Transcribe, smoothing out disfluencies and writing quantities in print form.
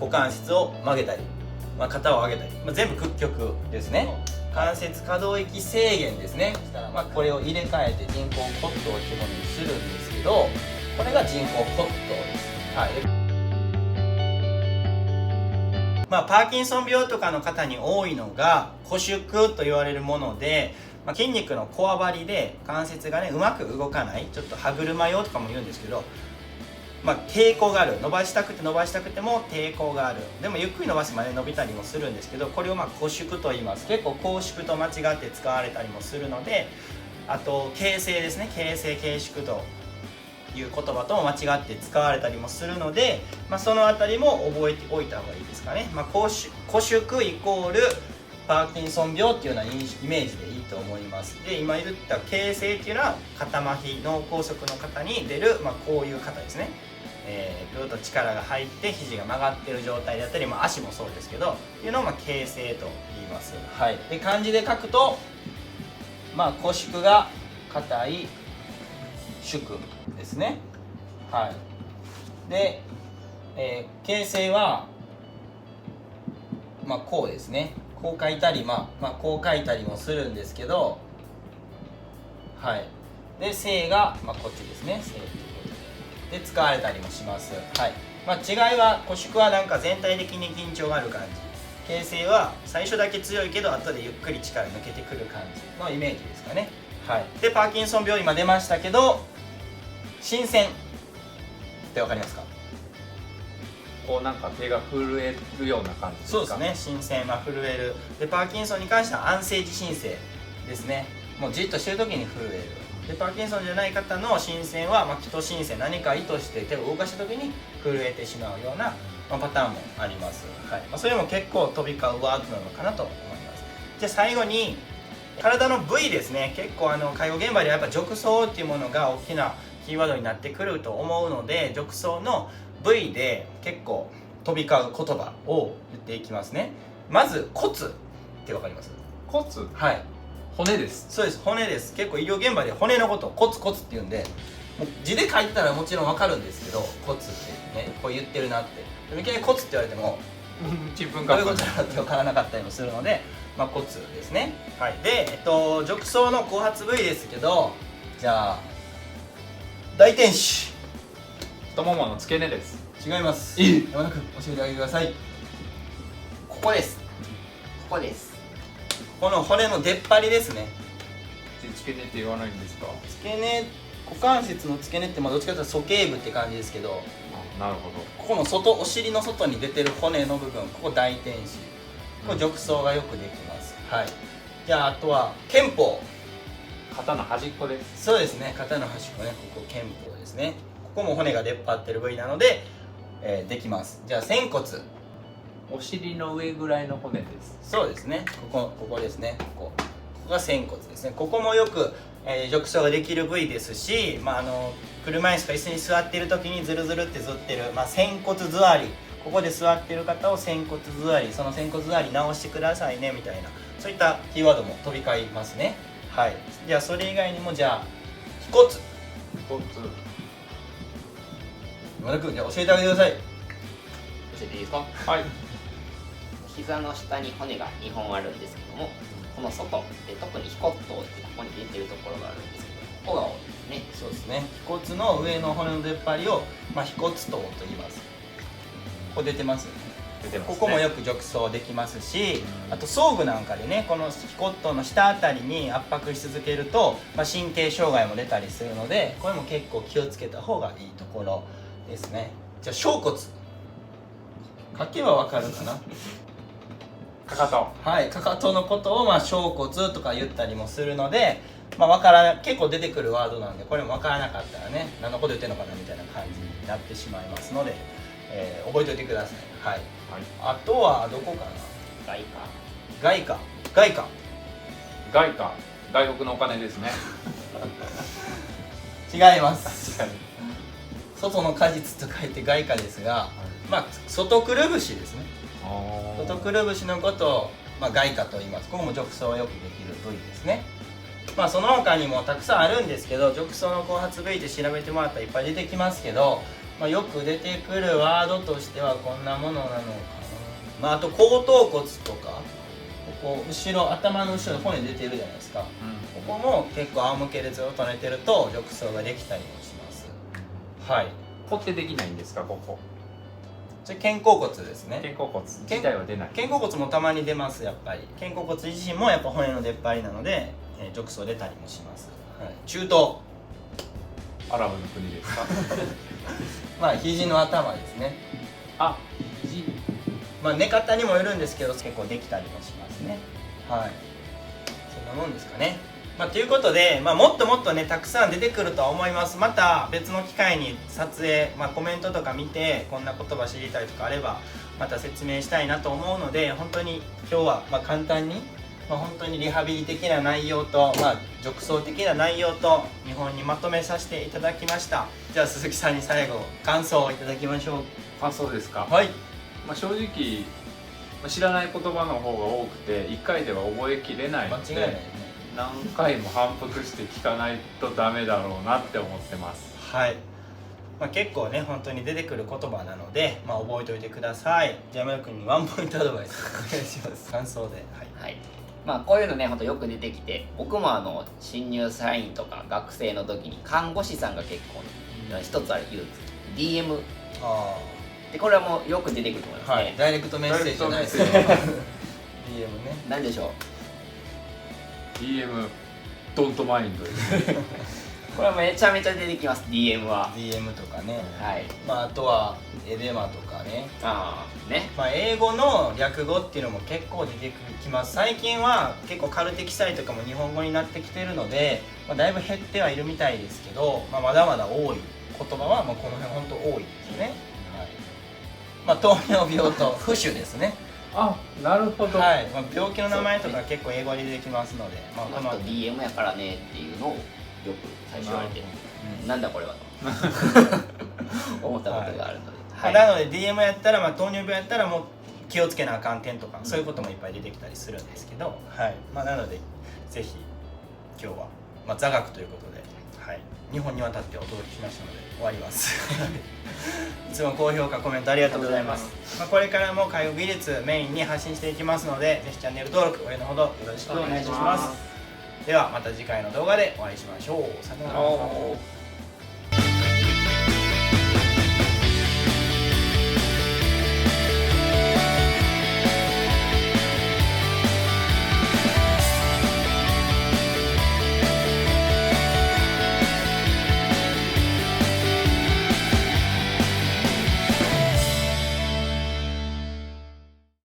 股関節を曲げたり、肩を上げたり、全部屈曲ですね。関節可動域制限ですね。これを入れ替えて人工骨頭っていうものにするんですけど、これが人工骨頭です。パーキンソン病とかの方に多いのが虎縮と言われるもので、筋肉のこわばりで関節がねうまく動かない、ちょっと歯車用とかも言うんですけど、抵抗がある、伸ばしたくても抵抗がある、でもゆっくり伸ばすまで伸びたりもするんですけど、これを虎縮と言います。結構拘縮と間違って使われたりもするので、あと形成ですね、形成継縮という言葉とも間違って使われたりもするので、そのあたりも覚えておいた方がいいですかね。虎縮イコールパーキンソン病っていうようなイメージでいいと思います。で、今言った形成っていうのは肩麻痺、脳梗塞の方に出る、こういう方ですね。ぐっと力が入って肘が曲がっている状態だったり、足もそうですけどいうのを形成と言います。で、漢字で書くと、虎縮が硬い縮ですね。で、形成はこうですね。こう書いたり、こう書いたりもするんですけど、で、正が、こっちですね。正ということで使われたりもします。違いは、虎縮はなんか全体的に緊張がある感じ、形成は最初だけ強いけど後でゆっくり力抜けてくる感じのイメージですかね。で、パーキンソン病今出ましたけど、新鮮ってわかりますか？こうなんか手が震えるような感じですか？そうですね、新鮮、震える。で、パーキンソンに関しては安静時新生ですね。もうじっとしてる時に震える。で、パーキンソンじゃない方の新鮮は、気と新鮮、何か意図して手を動かした時に震えてしまうような、パターンもあります。それも結構飛び交うワードなのかなと思います。じゃあ最後に体の部位ですね。結構介護現場ではやっぱ褥瘡っていうものが大きなキーワードになってくると思うので、褥瘡の部位で結構飛び交う言葉を言っていきますね。まず骨ってわかります？骨？骨です。そうです、骨です。結構医療現場で骨のことを骨って言うんで、もう字で書いてたらもちろんわかるんですけど、骨ってね、こう言ってるなって。でもいきなり骨って言われても自分がどういうことだって分からなかったりもするので、骨ですね。で、褥瘡の後発部位ですけど、じゃあ大天使。太ももの付け根です。違います。山田君、教えてあげてください。ここです。ここです。この骨の出っ張りですね。付け根って言わないんですか？付け根、股関節の付け根ってどっちかというと鼠径部って感じですけど、なるほど。ここの外、お尻の外に出てる骨の部分、ここ大天使。これ褥瘡がよくできます。じゃあ、あとは拳法。肩の端っこです。そうですね、肩の端っこね、ここ拳法ですね。ここも骨が出っ張ってる部位なので、できます。じゃあ仙骨。お尻の上ぐらいの骨です。そうですね、ここですね。ここが仙骨ですね。ここもよく、褥瘡ができる部位ですし、車椅子か椅子に座っている時にズルズルってずってる、仙骨座り、ここで座っている方を仙骨座り、その仙骨座り直してくださいねみたいな、そういったキーワードも飛び交いますね。じゃあそれ以外にも、じゃあ腓骨。山田君、じゃあ教えてあげてください。教えていいですか？膝の下に骨が2本あるんですけども、この外で特に腓骨頭ってここに出てるところがあるんですけど、ここが多いですね。そうですね、腓骨の上の骨の出っ張りを、腓骨頭と言います。ここ出てますよね。ここもよく褥瘡できますし、あと装具なんかでね、この腓骨頭の下あたりに圧迫し続けると、神経障害も出たりするので、これも結構気をつけた方がいいところですね。じゃあ小骨。書けばわかるかな。かかと。かかとのことを小骨とか言ったりもするので、結構出てくるワードなんで、これも分からなかったらね、何のこと言ってるのかなみたいな感じになってしまいますので、覚えておいてください。あとはどこかな。外貨。外国のお金ですね。違います。外の果実と書いて外貨ですが、外くるぶしですね。外くるぶしのことを、外貨と言います。ここも褥瘡よくできる部位ですね。その他にもたくさんあるんですけど、褥瘡の後発部位で調べてもらったらいっぱい出てきますけど、よく出てくるワードとしてはこんなものなのかな、あと後頭骨とかここ後ろ頭の後ろに骨出てるじゃないですか、ここも結構仰向けでずっと寝てると褥瘡ができたりもします。はい。ポってできないんですかここ？じゃ肩甲骨ですね。肩甲骨自体は出ない。肩甲骨もたまに出ます。やっぱり肩甲骨自身もやっぱ骨の出っ張りなので、褥瘡出たりもします。はい、中東アラブの国ですか？肘の頭ですね。あ、肘。寝方にもよるんですけど結構できたりもしますね。はい。そんなもんですかね。ということで、もっともっとねたくさん出てくるとは思います。また別の機会に撮影、コメントとか見てこんな言葉知りたいとかあればまた説明したいなと思うので、本当に今日は簡単に、本当にリハビリ的な内容と、褥瘡的な内容と日本にまとめさせていただきました。じゃあ鈴木さんに最後感想をいただきましょう。あ、そうですか。はい。正直知らない言葉の方が多くて1回では覚えきれないので、間違いないね。何回も反復して聞かないとダメだろうなって思ってます。はい。結構ね本当に出てくる言葉なので、覚えておいてください。じゃあ山田君にワンポイントアドバイスお願いします。感想で。はい。こういうのねほんとよく出てきて、僕も新入社員とか学生の時に看護師さんが結構、一つある言うんですけど DM で、これはもうよく出てくると思いますね。はい、ダイレクトメッセージじゃないですよ。DM ね。何でしょう。 DM ドントマインドですね。これはめちゃめちゃ出てきます。 DM は DM とかね。はい。あとはエデマとかね。ね。英語の略語っていうのも結構出てきます。最近は結構カルテ記載とかも日本語になってきてるので、だいぶ減ってはいるみたいですけど、まだまだ多い言葉はこの辺本当多いですね。はい。糖尿病と浮腫ですね。あ、なるほど。はい。病気の名前とか結構英語で出てきますので、この人 DM やからねっていうのをよく最初言われて、なんだこれはと思ったことがあるので、なので DM やったら、糖尿病やったらもう気をつけなあかん点とか、そういうこともいっぱい出てきたりするんですけど、はい。なのでぜひ今日は、座学ということで、はい、2本にわたってお届けしましたので終わります。いつも高評価コメントありがとうございます。これからも介護技術メインに発信していきますので、ぜひチャンネル登録応援のほどよろしくお願いします。ではまた次回の動画でお会いしましょう。さよなら。